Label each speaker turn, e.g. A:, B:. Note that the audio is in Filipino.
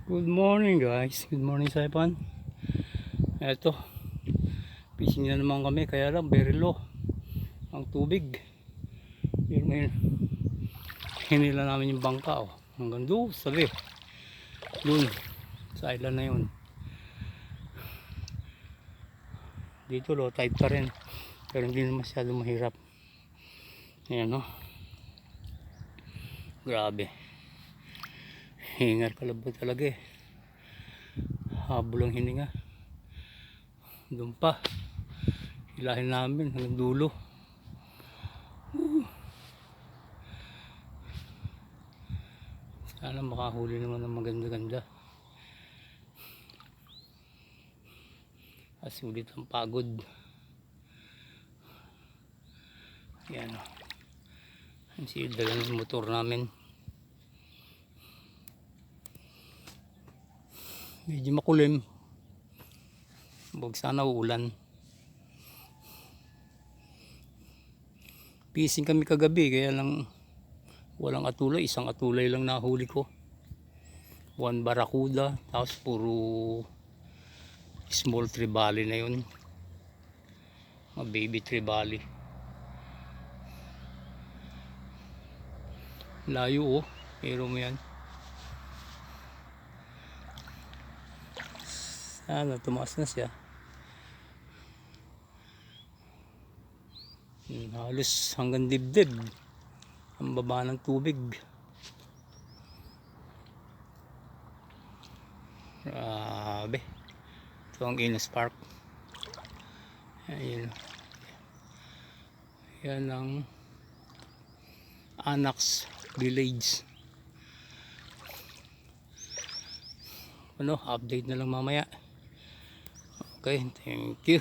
A: Good morning guys, good morning Saipan. Eto, fishing na naman kami, kaya lang very low ang tubig. Pero may hinila namin yung bangka hanggang doon sabi dun sa island na yun. Dito low tide pa rin, pero hindi na masyado mahirap. Ayan grabe, hingar kalabo talaga habol ang hininga. Doon pa hilahin namin hanggang dulo. Sana makahuli naman ng maganda-ganda. Sulit ang pagod. Yan ang dala ng motor namin. Medyo makulim. Huwag sana uulan. Fishing kami kagabi, kaya lang walang atulay. Isang atulay lang nahuli ko. 1 barracuda, tapos puro small trevally na yun. Mga baby trevally. Layo pero mo yan. Sana tumaas na siya. Halos hanggang dibdib ang baba ng tubig. Grabe. Ito ang Innes Park. Ayun. Yan ang Anax Village. Update na lang mamaya. Okay, thank you.